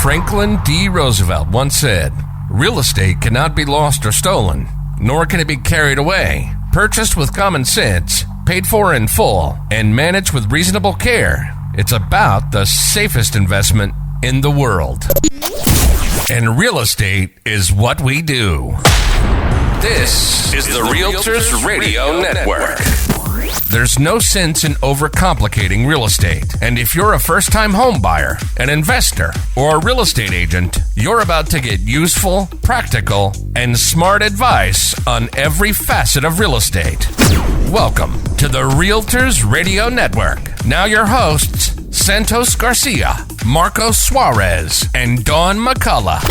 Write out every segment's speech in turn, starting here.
Franklin D. Roosevelt once said, "Real estate cannot be lost or stolen, nor can it be carried away. Purchased with common sense, paid for in full, and managed with reasonable care, it's about the safest investment in the world." And real estate is what we do. This is the Realtors Radio Network. There's no sense in overcomplicating real estate. And if you're a first-time home buyer, an investor, or a real estate agent, you're about to get useful, practical, and smart advice on every facet of real estate. Welcome to the Realtors Radio Network. Now your hosts, Santos Garcia, Marco Suarez, and Dawn McCullough.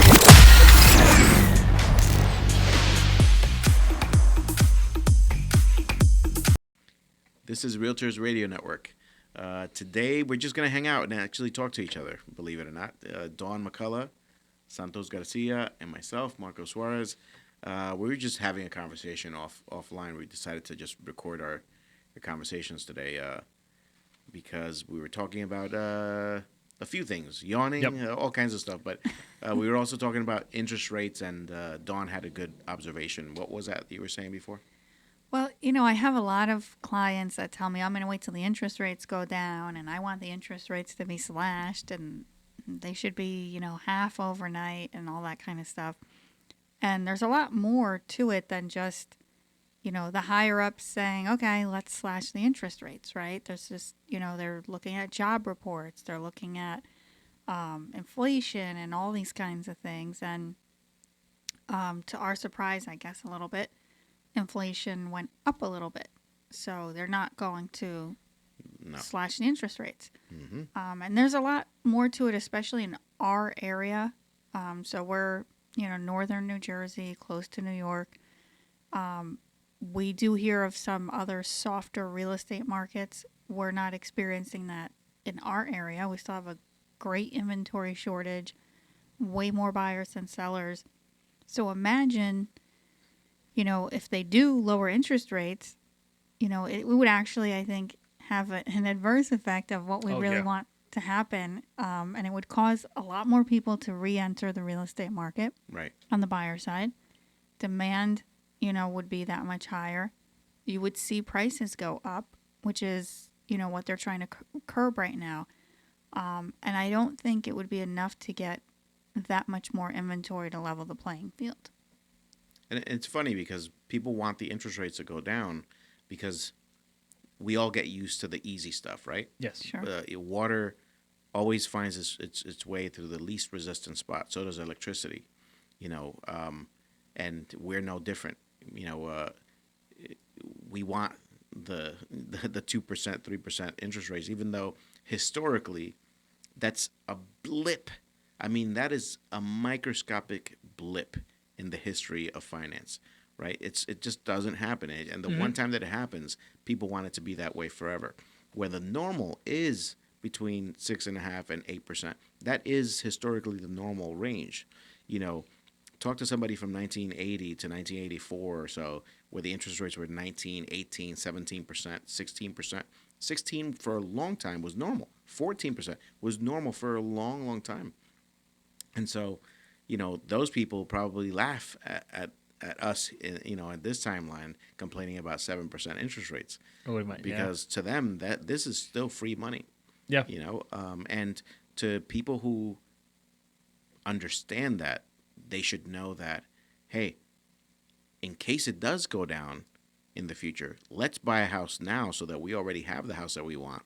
This is Realtors Radio Network. Today, we're just going to hang out and actually talk to each other, believe it or not. Dawn McCullough, Santos Garcia, and myself, Marco Suarez. We were just having a conversation offline. We decided to just record our conversations today because we were talking about a few things, yawning, all kinds of stuff. But we were also talking about interest rates, and Dawn had a good observation. What was that you were saying before? Well, I have a lot of clients that tell me I'm going to wait till the interest rates go down, and I want the interest rates to be slashed, and they should be, half overnight and all that kind of stuff. And there's a lot more to it than just, the higher ups saying, okay, let's slash the interest rates, right? There's just, they're looking at job reports, they're looking at inflation and all these kinds of things. And to our surprise, I guess a little bit, inflation went up a little bit. So they're not going to slash the interest rates. Mm-hmm. And there's a lot more to it, especially in our area. So we're, northern New Jersey, close to New York. We do hear of some other softer real estate markets. We're not experiencing that in our area. We still have a great inventory shortage, way more buyers than sellers. So imagine, if they do lower interest rates, it would actually, I think, have an adverse effect of what we want to happen. And it would cause a lot more people to re-enter the real estate market on the buyer side. Demand, would be that much higher. You would see prices go up, which is, what they're trying to curb right now. And I don't think it would be enough to get that much more inventory to level the playing field. And it's funny because people want the interest rates to go down because we all get used to the easy stuff, right? Yes. Sure. Water always finds its way through the least resistant spot. So does electricity, and we're no different. We want the 2%, 3% interest rates, even though historically that's a blip. I mean, that is a microscopic blip in the history of finance, right? It just doesn't happen. And the one time that it happens, people want it to be that way forever. Where the normal is between 6.5% and 8%. That is historically the normal range. Talk to somebody from 1980 to 1984 or so, where the interest rates were 19, 18, 17%, 16%. 16 for a long time was normal. 14% was normal for a long, long time. And so, those people probably laugh at us, at this timeline, complaining about 7% interest rates. Because to them, this is still free money. Yeah. And to people who understand that, they should know that, hey, in case it does go down in the future, let's buy a house now so that we already have the house that we want.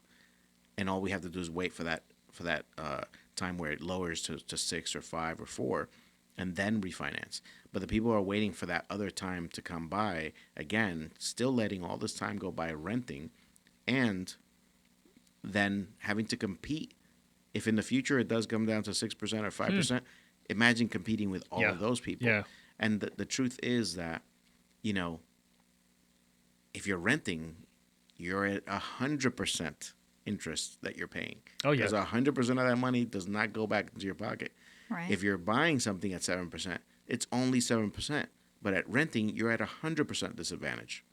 And all we have to do is wait for that time where it lowers to 6 or 5 or 4 and then refinance. But the people are waiting for that other time to come by, again, still letting all this time go by renting and then having to compete. If in the future it does come down to 6% or 5%, imagine competing with all of those people. Yeah. And the truth is that, if you're renting, you're at 100% interest that you're paying. Oh, yeah. Because 100% of that money does not go back into your pocket. Right. If you're buying something at 7%, it's only 7%. But at renting, you're at 100% disadvantage.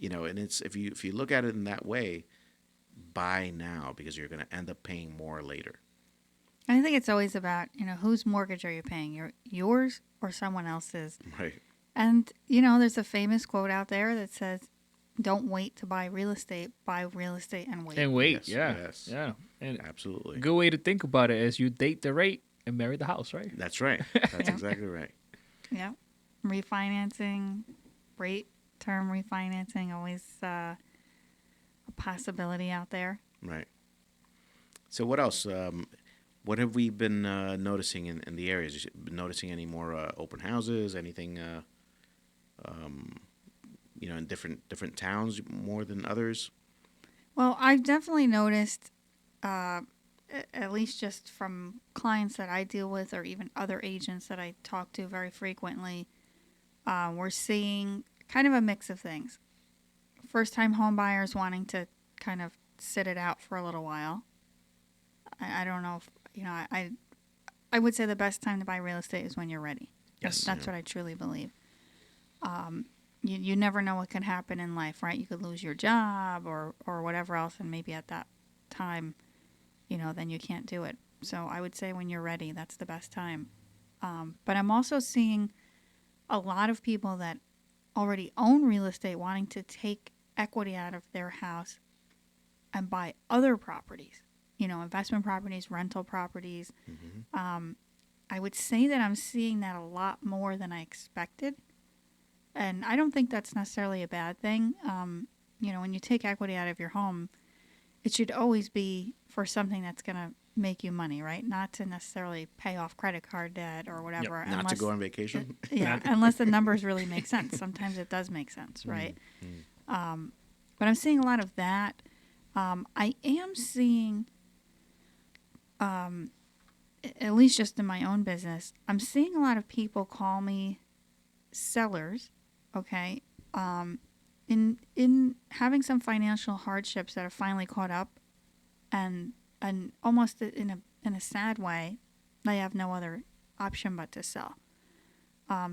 And it's if you look at it in that way, buy now because you're going to end up paying more later. I think it's always about, whose mortgage are you paying? Yours or someone else's? Right. And, there's a famous quote out there that says, don't wait to buy real estate, buy real estate and wait. And wait, Yes. yeah. And Absolutely. good way to think about it is you date the rate and marry the house, right? That's right. That's Yeah. exactly right. Yeah. Refinancing, rate term refinancing, always a possibility out there. Right. So what else? What have we been noticing in the areas? You been noticing any more open houses? Anything? In different towns more than others. Well, I've definitely noticed, at least just from clients that I deal with or even other agents that I talk to very frequently, we're seeing kind of a mix of things. First-time home buyers wanting to kind of sit it out for a little while. I don't know if, I would say the best time to buy real estate is when you're ready. Yes. That's what I truly believe. You never know what can happen in life, right? You could lose your job or whatever else, and maybe at that time, then you can't do it. So I would say when you're ready, that's the best time. But I'm also seeing a lot of people that already own real estate wanting to take equity out of their house and buy other properties, investment properties, rental properties. Mm-hmm. I would say that I'm seeing that a lot more than I expected. And I don't think that's necessarily a bad thing. When you take equity out of your home, it should always be for something that's going to make you money, right? Not to necessarily pay off credit card debt or whatever. Not to go on vacation. Yeah, unless the numbers really make sense. Sometimes it does make sense, right? Mm-hmm. But I'm seeing a lot of that. I am seeing, at least just in my own business, I'm seeing a lot of people call me sellers, okay, in having some financial hardships that have finally caught up, and almost in a sad way, they have no other option but to sell.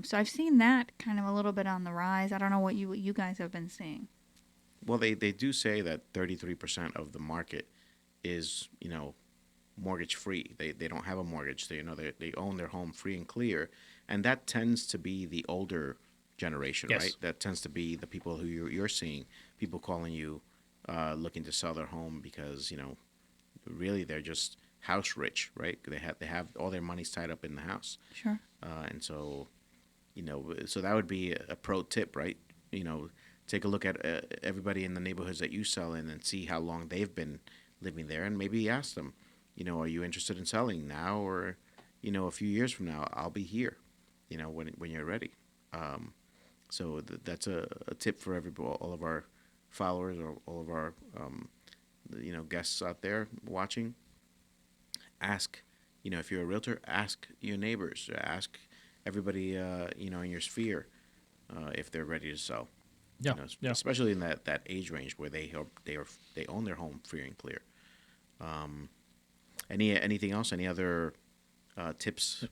So I've seen that kind of a little bit on the rise. I don't know what you guys have been seeing. Well, they do say that 33% of the market is mortgage free. They don't have a mortgage. They own their home free and clear, and that tends to be the older generation, Yes. right? That tends to be the people who you're seeing, people calling you, looking to sell their home because really they're just house rich, right? They have all their money's tied up in the house, Sure. and so so that would be a pro tip, right? Take a look at everybody in the neighborhoods that you sell in and see how long they've been living there, and maybe ask them, are you interested in selling now, or a few years from now? I'll be here, when you're ready. So that's a tip for all of our followers or all of our guests out there watching. Ask, if you're a realtor, ask your neighbors, ask everybody in your sphere if they're ready to sell. Yeah. Especially in that age range where they own their home free and clear. Anything else? Any other tips?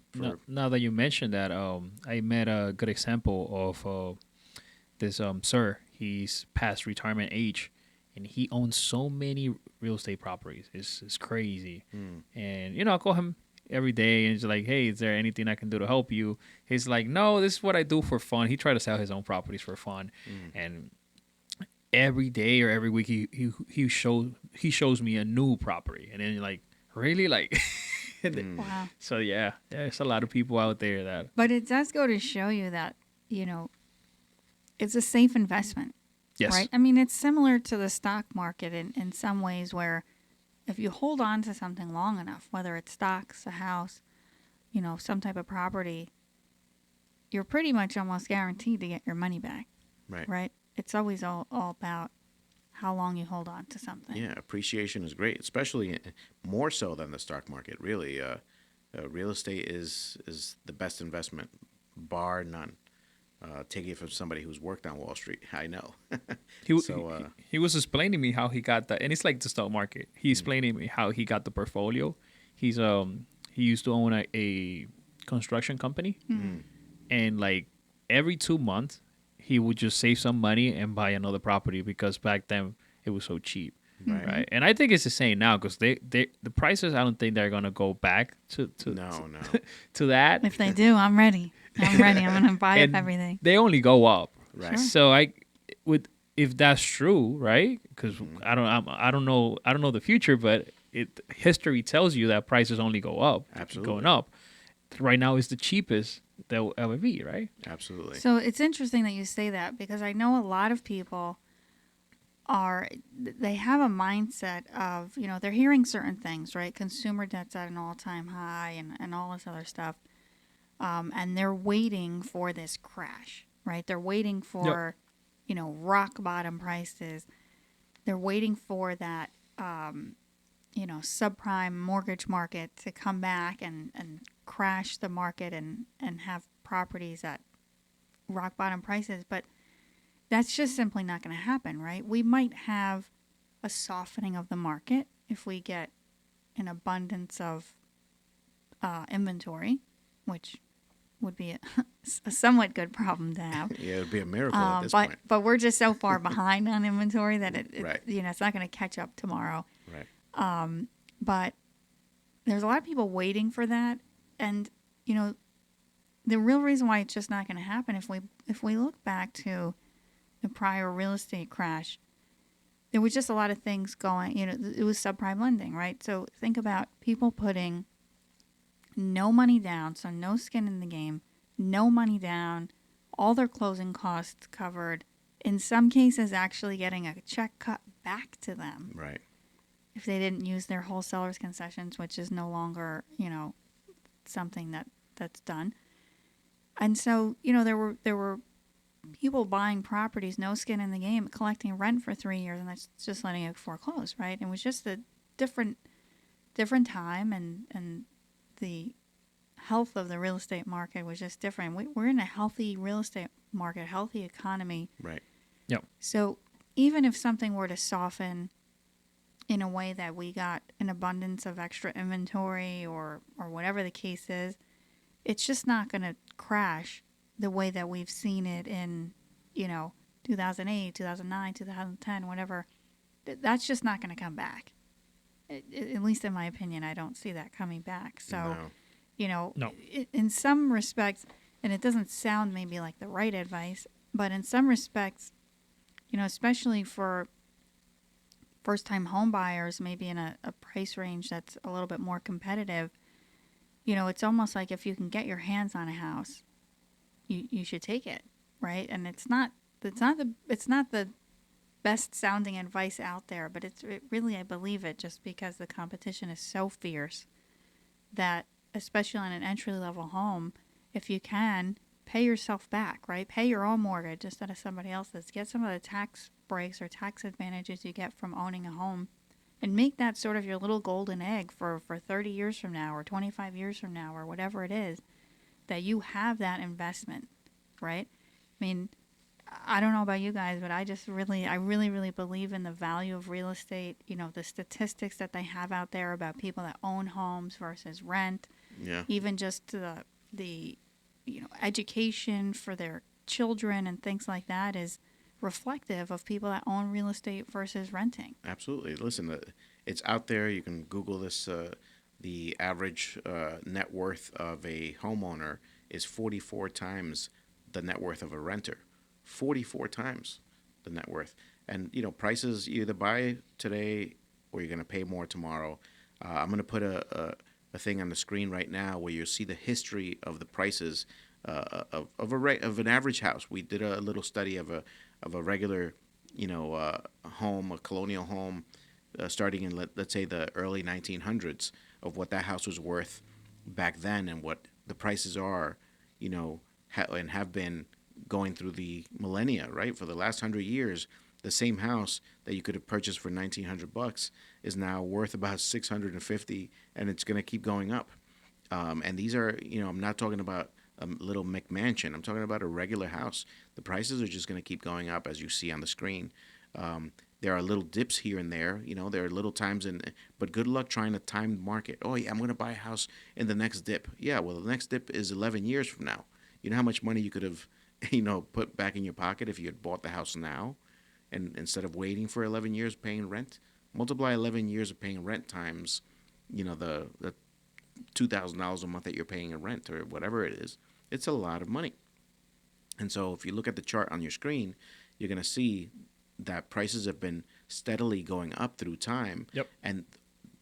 Now that you mentioned that, I met a good example of this sir. He's past retirement age, and he owns so many real estate properties. It's crazy. And I call him every day, and he's like, "Hey, is there anything I can do to help you?" He's like, "No, this is what I do for fun." He tried to sell his own properties for fun, and every day or every week he shows me a new property, and then you're like, really, like. Wow. So yeah, there's a lot of people out there that. But it does go to show you that, it's a safe investment. Yes. Right? I mean, it's similar to the stock market in some ways where if you hold on to something long enough, whether it's stocks, a house, some type of property, you're pretty much almost guaranteed to get your money back. Right. Right? It's always all about how long you hold on to something. Yeah, appreciation is great, especially more so than the stock market. Really, real estate is the best investment, bar none. Take it from somebody who's worked on Wall Street. I know. He was explaining to me how he got that, and it's like the stock market. He explained to me how he got the portfolio. He used to own a construction company, and like every 2 months he would just save some money and buy another property because back then it was so cheap. Right. And I think it's the same now because the prices, I don't think they're going to go back to No. to that. If they do, I'm ready. I'm going to buy up And everything. they only go up. Right. Sure. So if that's true, right? Because I don't know the future, but history tells you that prices only go up. Absolutely. Going up. Right now is the cheapest that will ever be, right? Absolutely. So it's interesting that you say that because I know a lot of people they have a mindset of, they're hearing certain things, right? Consumer debt's at an all-time high and all this other stuff. And they're waiting for this crash, right? They're waiting for, rock bottom prices. They're waiting for that, subprime mortgage market to come back and crash the market and have properties at rock bottom prices. But that's just simply not going to happen, right? We might have a softening of the market if we get an abundance of inventory, which would be a somewhat good problem to have. Yeah, it would be a miracle at this point. But we're just so far behind on inventory that Right. it's not going to catch up tomorrow. Right. But there's a lot of people waiting for that, and the real reason why it's just not going to happen, if we look back to the prior real estate crash, there was just a lot of things going. It was subprime lending, right? So think about people putting no money down, so no skin in the game, no money down, all their closing costs covered. In some cases, actually getting a check cut back to them. Right. If they didn't use their wholesalers concessions, which is no longer, something that's done. And so, there were people buying properties, no skin in the game, collecting rent for 3 years, and that's just letting it foreclose, right? It was just a different time, and the health of the real estate market was just different. We're in a healthy real estate market, healthy economy. Right. Yep. So even if something were to soften in a way that we got an abundance of extra inventory or whatever the case is, it's just not going to crash the way that we've seen it in, 2008, 2009, 2010, whatever. That's just not going to come back. At least in my opinion, I don't see that coming back. So, No. in some respects, and it doesn't sound maybe like the right advice, but in some respects, especially for first-time home buyers, maybe in a price range that's a little bit more competitive, it's almost like if you can get your hands on a house, you should take it, right? And it's not the best sounding advice out there, but it really, I believe it, just because the competition is so fierce that, especially on an entry level home, if you can pay yourself back, right? Pay your own mortgage instead of somebody else's. Get some of the tax breaks or tax advantages you get from owning a home, and make that sort of your little golden egg for 30 years from now or 25 years from now or whatever it is, that you have that investment, right? I mean, I don't know about you guys, but I really believe in the value of real estate. The statistics that they have out there about people that own homes versus rent. Yeah. Even just the education for their children and things like that is reflective of people that own real estate versus renting. Absolutely. Listen, it's out there. You can Google this. The average net worth of a homeowner is 44 times the net worth of a renter. 44 times the net worth. And, prices, you either buy today or you're going to pay more tomorrow. I'm going to put a thing on the screen right now where you'll see the history of the prices of an average house. We did a little study of a regular, home, a colonial home, starting in let's say the early 1900s, of what that house was worth back then and what the prices are, and have been going through the millennia, right? For the last 100 years, the same house that you could have purchased for $1,900 is now worth about $650, and it's going to keep going up. And these are, I'm not talking about a little McMansion. I'm talking about a regular house. The prices are just going to keep going up, as you see on the screen. There are little dips here and there. There are little times, but good luck trying to time the market. Oh, yeah, I'm going to buy a house in the next dip. Yeah, well, the next dip is 11 years from now. You know how much money you could have, put back in your pocket if you had bought the house now, and instead of waiting for 11 years paying rent? multiply 11 years of paying rent times, the $2,000 a month that you're paying in rent or whatever it is. It's a lot of money. And so if you look at the chart on your screen, you're going to see that prices have been steadily going up through time. Yep. And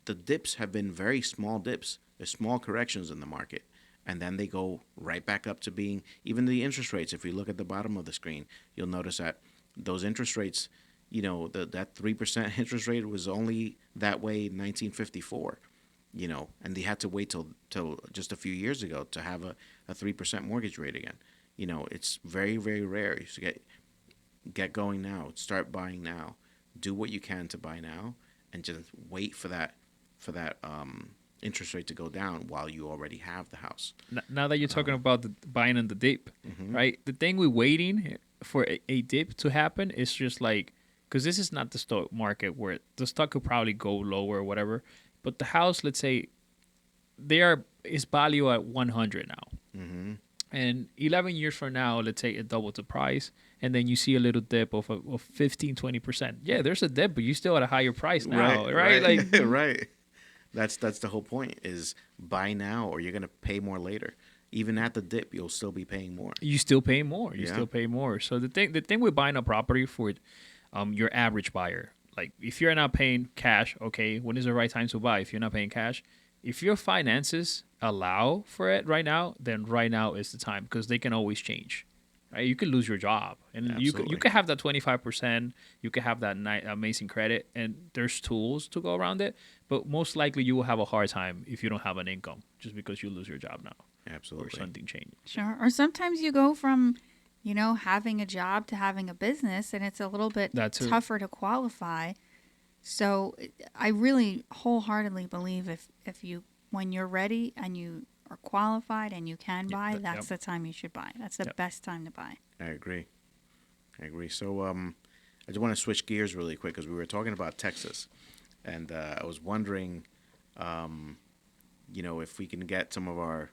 the dips have been very small dips. There's small corrections in the market. And then they go right back up to being, even the interest rates. If you look at the bottom of the screen, you'll notice that those interest rates, that 3% interest rate was only that way in 1954, and they had to wait till just a few years ago to have a 3% mortgage rate again. It's very, very rare. You should get going now. Start buying now. Do what you can to buy now, and just wait for that interest rate to go down while you already have the house. Now that you're talking about the buying on the dip, right? The thing with waiting for a dip to happen is just like, because this is not the stock market where the stock could probably go lower or whatever, but the house, let's say, is valued at 100 now. Mm-hmm. And 11 years from now, let's say it doubled the price, and then you see a little dip of 15, 20%. Yeah, there's a dip, but you still at a higher price now, right? Like, right. That's the whole point, is buy now or you're going to pay more later. Even at the dip, you'll still be paying more. You still pay more. Still pay more. So the thing with buying a property for your average buyer, like if you're not paying cash, okay, when is the right time to buy? If you're not paying cash, if your finances allow for it right now, then right now is the time, because they can always change. Right? You could lose your job, and you could have that 25%. You could have that amazing credit, and there's tools to go around it. But most likely, you will have a hard time if you don't have an income, just because you lose your job now. Absolutely. Or something changes. Sure. Or sometimes you go from, having a job to having a business, and it's a little bit tougher to qualify. So I really wholeheartedly believe when you're ready and you are qualified and you can buy, that's the time you should buy. That's the best time to buy. I agree. So I just want to switch gears really quick, because we were talking about Texas, and I was wondering, if we can get some of our,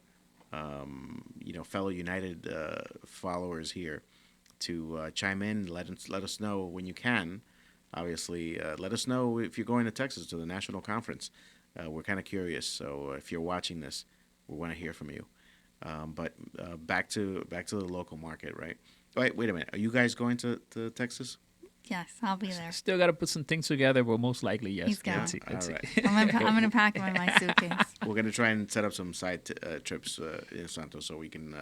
fellow United followers here to chime in. Let us know when you can. Obviously, let us know if you're going to Texas to the national conference. We're kind of curious. So if you're watching this, we want to hear from you. But back to the local market, right? Wait a minute. Are you guys going to Texas? Yes, I'll be there. Still got to put some things together, but most likely, yes. He's going. Let's see. I'm gonna pack him in my suitcase. We're gonna try and set up some side trips in Santos, so we can,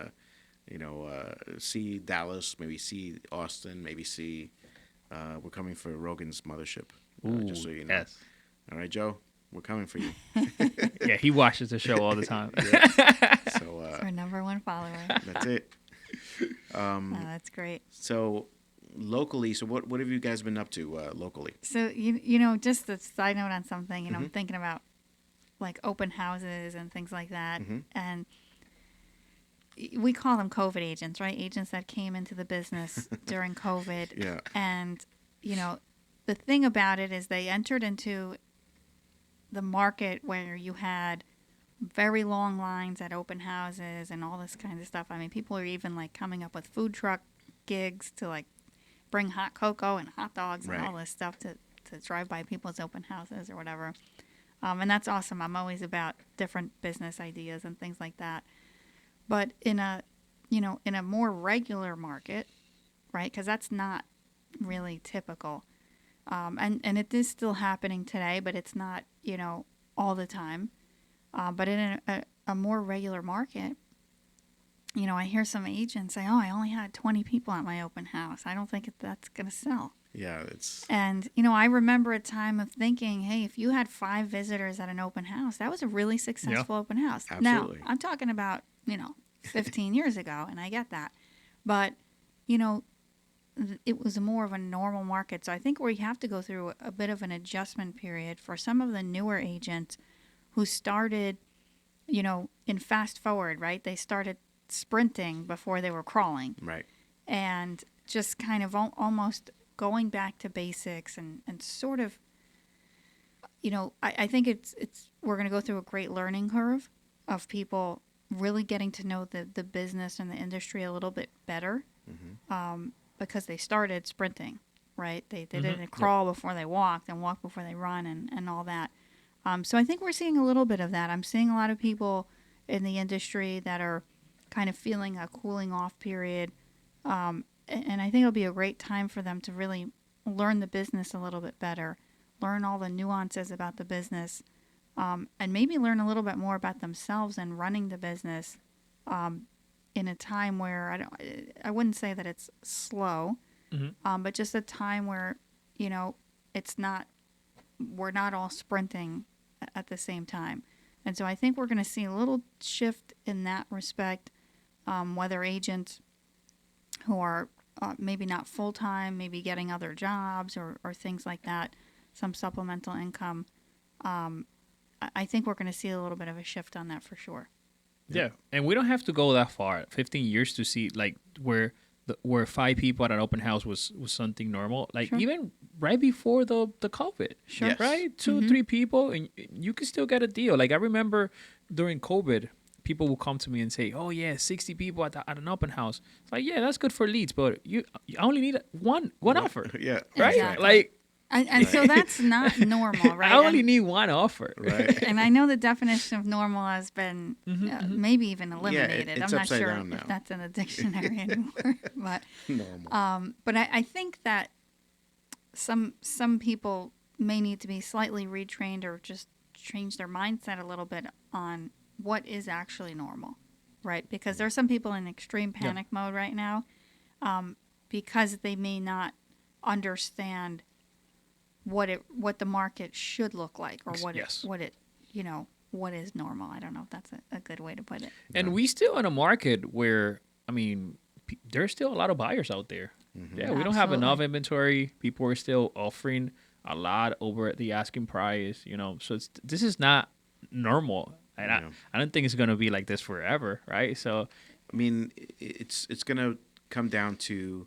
see Dallas, maybe see Austin, maybe see. We're coming for Rogan's mothership. Just so you know. Yes. All right, Joe. We're coming for you. Yeah, he watches the show all the time. So it's our number one follower. That's it. That's great. So locally, what have you guys been up to locally? So just a side note on something. I'm thinking about like open houses and things like that, and we call them COVID agents, right? Agents that came into the business during COVID. Yeah. And the thing about it is they entered into the market where you had very long lines at open houses and all this kind of stuff. I mean, people are even like coming up with food truck gigs to like bring hot cocoa and hot dogs and all this stuff to drive by people's open houses or whatever. And that's awesome. I'm always about different business ideas and things like that. But in a more regular market, right? Because that's not really typical. And it is still happening today, but it's not, all the time. But in a more regular market, I hear some agents say, "Oh, I only had 20 people at my open house. I don't think that's going to sell." Yeah, it's. And I remember a time of thinking, "Hey, if you had 5 visitors at an open house, that was a really successful open house." Absolutely. Now, I'm talking about 15 years ago, and I get that, but it was more of a normal market. So I think we have to go through a bit of an adjustment period for some of the newer agents who started, in fast forward, right? They started sprinting before they were crawling. Right. And just kind of almost going back to basics and sort of, I think we're going to go through a great learning curve of people really getting to know the business and the industry a little bit better. Because they started sprinting, right? They didn't crawl before they walked and walk before they run and all that. So I think we're seeing a little bit of that. I'm seeing a lot of people in the industry that are kind of feeling a cooling off period. And I think it'll be a great time for them to really learn the business a little bit better, learn all the nuances about the business, and maybe learn a little bit more about themselves and running the business in a time where I wouldn't say that it's slow, but just a time where, we're not all sprinting at the same time. And so I think we're going to see a little shift in that respect, whether agents who are maybe not full-time, maybe getting other jobs or things like that, some supplemental income. I think we're going to see a little bit of a shift on that for sure. Yeah, and we don't have to go that far, 15 years to see like where 5 people at an open house was something normal. Like even right before the COVID, Yes. right? 2, 3 people, and you can still get a deal. Like I remember during COVID, people will come to me and say, "Oh yeah, 60 people at an open house." It's like, yeah, that's good for leads, but you only need one offer, Yeah. right? Exactly. Like. And so that's not normal, right? I only need one offer. Right. And I know the definition of normal has been maybe even eliminated. it's I'm not upside sure down now. if that's in the dictionary anymore. But Normal. but I think that some people may need to be slightly retrained or just change their mindset a little bit on what is actually normal, right? Because there are some people in extreme panic mode right now because they may not understand what the market should look like or what is normal. I don't know if that's a good way to put it. And we still in a market where, I mean, there's still a lot of buyers out there. Yeah, we don't have enough Absolutely. inventory. People are still offering a lot over the asking price, So this is not normal. And I don't think it's going to be like this forever, right? So, I mean, it's going to come down to,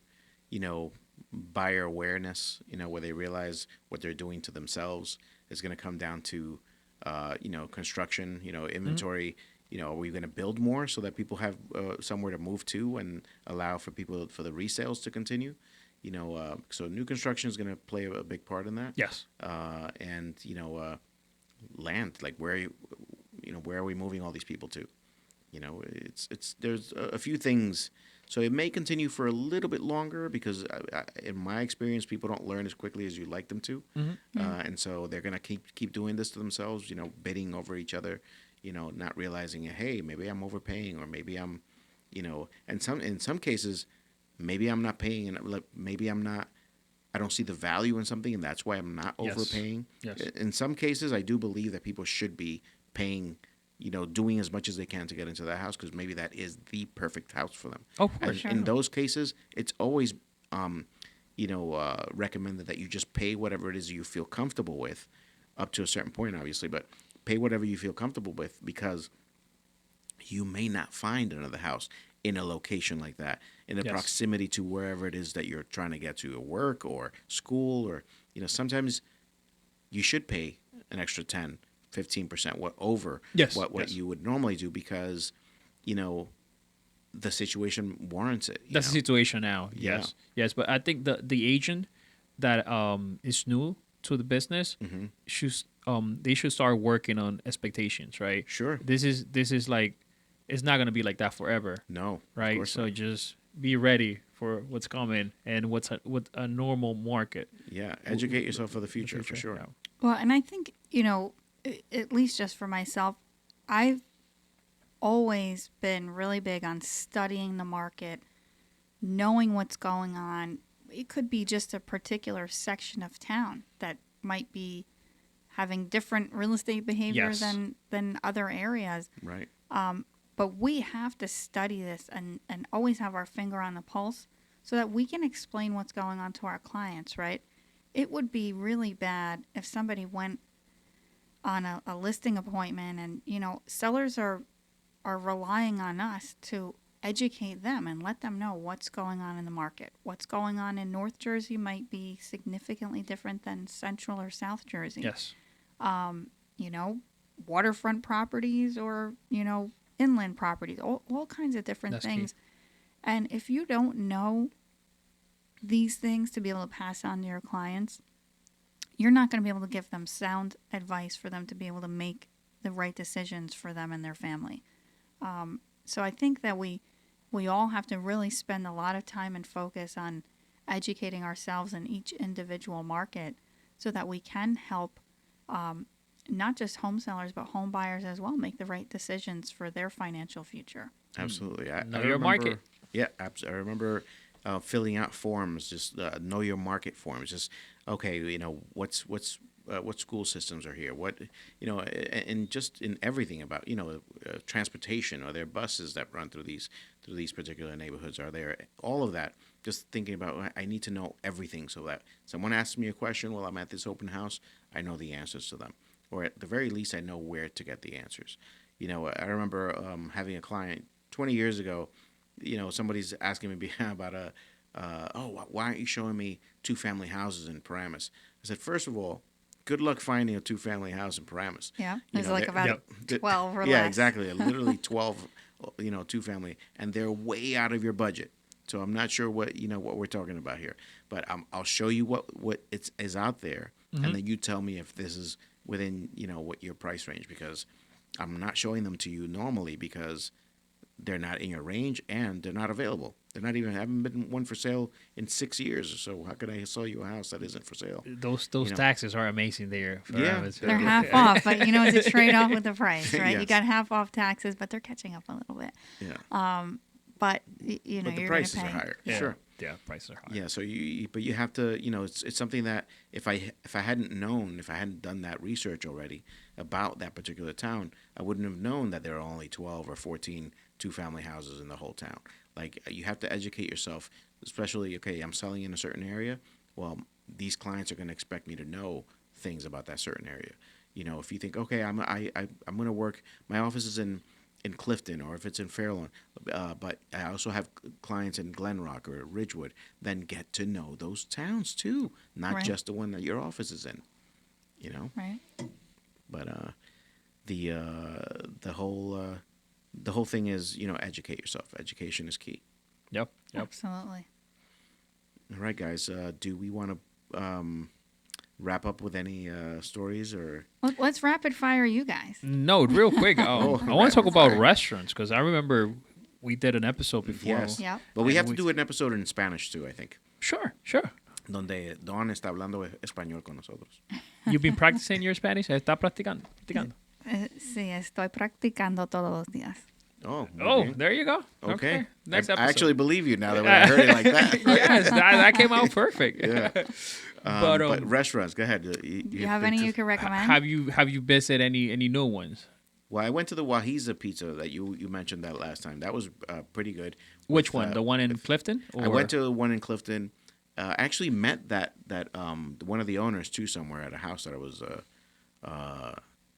buyer awareness, where they realize what they're doing to themselves. It's going to come down to, construction, inventory. Are we going to build more so that people have somewhere to move to and allow for the resales to continue? So new construction is going to play a big part in that. yes. And land, like where are we moving all these people to? There's a few things. So it may continue for a little bit longer because, in my experience, people don't learn as quickly as you'd like them to, and so they're gonna keep doing this to themselves. Bidding over each other. Not realizing, hey, maybe I'm overpaying, or maybe I'm, and in some cases, maybe I'm not paying, and maybe I don't see the value in something, and that's why I'm not overpaying. Yes. In some cases, I do believe that people should be paying. Doing as much as they can to get into that house because maybe that is the perfect house for them. Oh, for And sure. in those cases, it's always, recommended that you just pay whatever it is you feel comfortable with, up to a certain point, obviously, but pay whatever you feel comfortable with because you may not find another house in a location like that, in the proximity to wherever it is that you're trying to get to, or work or school, or, sometimes you should pay an extra 10-15% over what you would normally do because, the situation warrants it. That's the situation now. Yeah. Yes. But I think the agent that is new to the business they should start working on expectations, right? Sure. This is like it's not gonna be like that forever. No. Right. Of course So not. just be ready for what's coming and what's a normal market. Yeah. Educate yourself for the future. For sure. Yeah. Well, and I think, at least just for myself, I've always been really big on studying the market, knowing what's going on. It could be just a particular section of town that might be having different real estate behavior than other areas. Right. But we have to study this and always have our finger on the pulse so that we can explain what's going on to our clients, right? It would be really bad if somebody went on a listing appointment and, sellers are relying on us to educate them and let them know what's going on in the market. What's going on in North Jersey might be significantly different than Central or South Jersey. Yes. Waterfront properties or, inland properties, all kinds of different That's things. key. And if you don't know these things to be able to pass on to your clients, you're not going to be able to give them sound advice for them to be able to make the right decisions for them and their family. So I think that we all have to really spend a lot of time and focus on educating ourselves in each individual market so that we can help not just home sellers but home buyers as well make the right decisions for their financial future. Absolutely. I Know your remember, market. Yeah, I remember filling out forms, just know your market forms. Just okay, what school systems are here, what and just in everything about transportation. Are there buses that run through these particular neighborhoods? Are there all of that? Just thinking about, I need to know everything so that someone asks me a question while I'm at this open house, I know the answers to them, or at the very least, I know where to get the answers. I remember having a client 20 years ago. Somebody's asking me about why aren't you showing me 2-family houses in Paramus? I said, first of all, good luck finding a 2-family house in Paramus. Yeah, there's like about 12 or less. Yeah, exactly. Literally 12, 2-family, and they're way out of your budget. So I'm not sure what we're talking about here, but I'll show you what is out there, and then you tell me if this is within what your price range, because I'm not showing them to you normally because they're not in your range and they're not available. They're not even haven't been one for sale in 6 years. So how could I sell you a house that isn't for sale? Those taxes are amazing there. They're half off, but it's a trade off with the price, right? Yes. You got half off taxes, but they're catching up a little bit. Yeah. But But the you're prices gonna are pay. higher. Yeah. Sure. Yeah, prices are high. Yeah. So you have to it's something that if I hadn't done that research already about that particular town, I wouldn't have known that there are only 12 or 14 2-family houses in the whole town. Like, you have to educate yourself, especially, okay, I'm selling in a certain area. Well, these clients are going to expect me to know things about that certain area. If you think, okay, I'm going to work, my office is in Clifton, or if it's in Fairlawn, but I also have clients in Glen Rock or Ridgewood, then get to know those towns too, not Right. just the one that your office is in, Right. But the whole thing is, educate yourself. Education is key. Yep. Absolutely. All right, guys. Do we want to wrap up with any stories or? Let's rapid fire you guys. No, real quick. I want to talk about restaurants because I remember we did an episode before. Yes. Yep. But we have to do an episode in Spanish too, I think. Sure. Donde Don está hablando español con nosotros. You've been practicing your Spanish? ¿Está practicando? Sí, estoy practicando todos los días. Oh. Oh, bien. there you go. Okay. Next I episode. actually believe you now that when I heard it like that. Yes, that came out perfect. Yeah. But restaurants, go ahead. You have any you can recommend? Have you visited any new ones? Well, I went to the Wahiza Pizza that you mentioned that last time. That was pretty good. Which one? The one in Clifton? I went to one in Clifton. I actually met that one of the owners too somewhere at a house that I was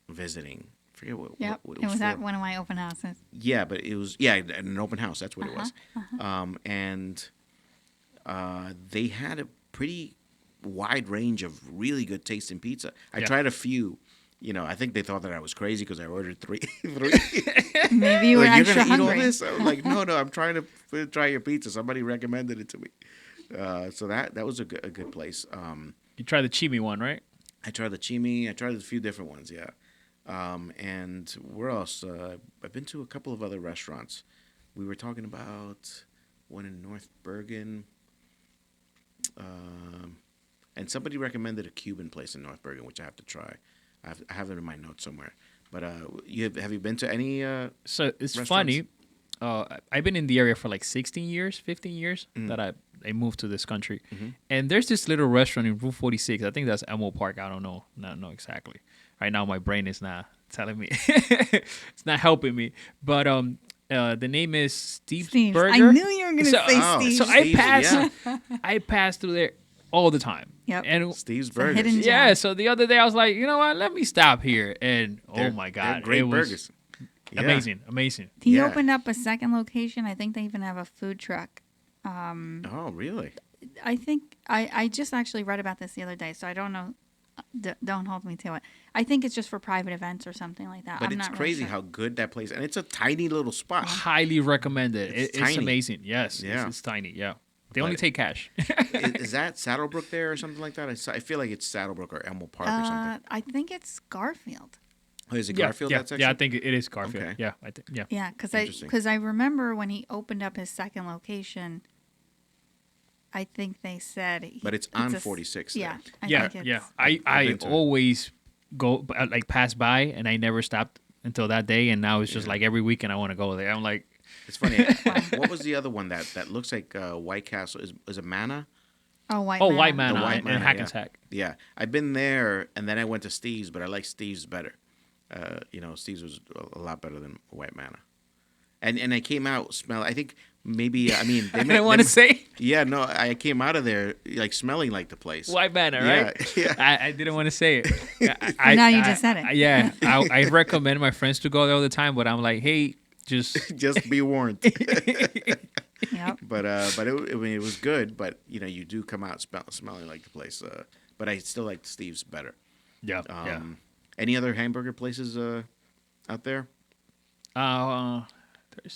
visiting. I forget what Yep. what It was for. at one of my open houses. Yeah, but it was an open house. That's what it was. And they had a pretty wide range of really good tasting pizza. I tried a few. I think they thought that I was crazy because I ordered three. Maybe you were Like, extra you're gonna eat all hungry. this? I was like, no, I'm trying to try your pizza. Somebody recommended it to me. So that was a good place. You tried the Chimi one, right? I tried the Chimi. I tried a few different ones, yeah. And where else? I've been to a couple of other restaurants. We were talking about one in North Bergen. And somebody recommended a Cuban place in North Bergen, which I have to try. I have it in my notes somewhere. But have you been to any So it's restaurants? funny. I've been in the area for like 16 years, 15 years that I moved to this country. And there's this little restaurant in Route 46. I think that's Elmo Park. I don't know. Not know exactly. Right now, my brain is not telling me. It's not helping me. But the name is Steve's Burger. I knew you were going to say oh, Steve. So I Steve's, pass. yeah. I pass through there all the time. Yep. And Steve's a Burgers. hidden gem. yeah, so the other day I was like, you know what? Let me stop here. And They're- oh my they're God, great it was burgers. Yeah. amazing. He Yeah. opened up a second location. I think they even have a food truck. Oh, really? I think I just actually read about this the other day, so I don't know. Don't hold me to it. I think it's just for private events or something like that. But I'm it's not crazy really sure. how good that place, and it's a tiny little spot. Highly recommended. It's It's tiny. amazing. Yes, Yeah. it's tiny. Yeah. They only take cash. Is that Saddlebrook there or something like that? I feel like it's Saddlebrook or Elmo Park or something. I think it's Garfield. Oh, is it Garfield? Yeah, That section? yeah, I think it is Garfield. Okay. Yeah, I think. Yeah. Yeah, Interesting. because I remember when he opened up his second location, I think they said. But it's on 46 there. Yeah, I Yeah, think yeah. it's, I've I been to it. always go like pass by, and I never stopped until that day, and now it's just like every weekend I want to go there. I'm like, It's funny. What was the other one that looks like White Castle? Is it Manna? White oh, Man. White Man The White and Manor, Hackensack. Yeah, I've been there, and then I went to Steve's, but I like Steve's better. Steve's was a lot better than White Manna. And I came out smell. I think maybe I mean they I didn't want to say Yeah, no, I came out of there like smelling like the place. White Manor, right? Yeah. I didn't want to say it. Now you just said it. Yeah, I recommend my friends to go there all the time, but I'm like, hey, just Just be warned. Yep. But it was good. But you do come out smelling like the place. But I still like Steve's better. yeah, Any other hamburger places out there?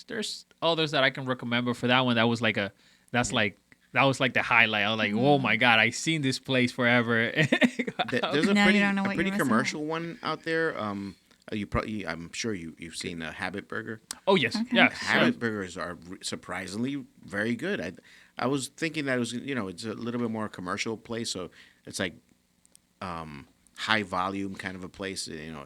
There's others that I can recommend, but for that one, that was like the highlight. I was like, oh my god, I've seen this place forever. There's a Now you pretty, don't know what a pretty you're missing commercial one out there. I'm sure you've seen Habit Burger. Oh yes, Okay. yeah. Habit burgers are surprisingly very good. I was thinking that it was it's a little bit more commercial place, so it's like high volume kind of a place, and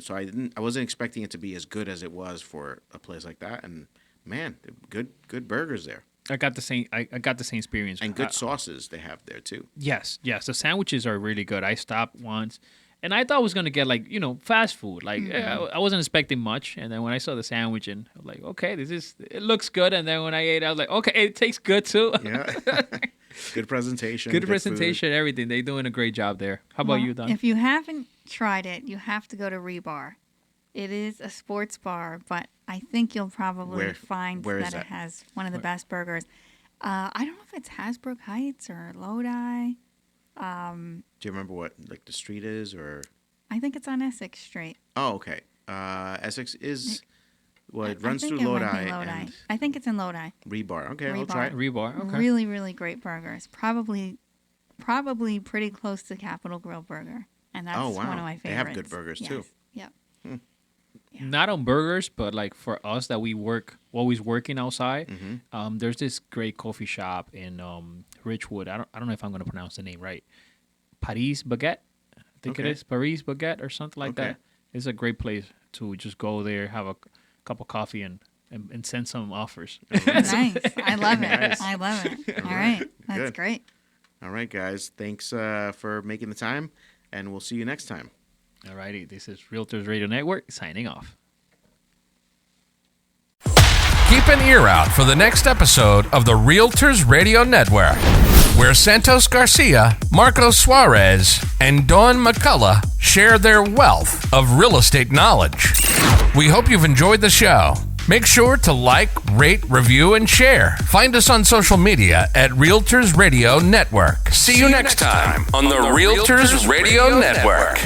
so I wasn't expecting it to be as good as it was for a place like that. And man, good burgers there, I got the same. I got the same experience. and good sauces they have there too. Yes. The sandwiches are really good. I stopped once, and I thought I was gonna get like fast food. Like I wasn't expecting much, and then when I saw the sandwich, and I was like, okay, it looks good. And then when I ate, I was like, okay, it tastes good too. Yeah, good presentation. Good food. presentation, everything. They're doing a great job there. How about you, Don? If you haven't tried it, you have to go to Rebar. It is a sports bar, but I think you'll probably find where is that that? it has one of the best burgers. I don't know if it's Hasbrook Heights or Lodi. Do you remember what like the street is, or? I think it's on Essex Street. Oh, okay. Essex is it runs I through think it might Lodi be Lodi. and I think it's in Lodi. Rebar. Okay, I'll Rebar. try it. Rebar. Okay. Really, really great burgers. Probably pretty close to Capitol Grill Burger, and that's Oh, wow. one of my favorites. They have good burgers, too. Yep. Not on burgers, but like for us that we always working outside. Mm-hmm. There's this great coffee shop in Richwood. I don't know if I'm going to pronounce the name right. Paris Baguette, I think it Okay. is Paris Baguette or something like Okay. that. It's a great place to just go there, have a cup of coffee, and send some offers. Nice. I love it. Nice. I love it. All right. That's Good. great. All right, guys. Thanks for making the time, and we'll see you next time. Alrighty, this is Realtors Radio Network signing off. Keep an ear out for the next episode of the Realtors Radio Network, where Santos Garcia, Marco Suarez, and Dawn McCullough share their wealth of real estate knowledge. We hope you've enjoyed the show. Make sure to like, rate, review, and share. Find us on social media at Realtors Radio Network. See you next time on the Realtors Radio Network.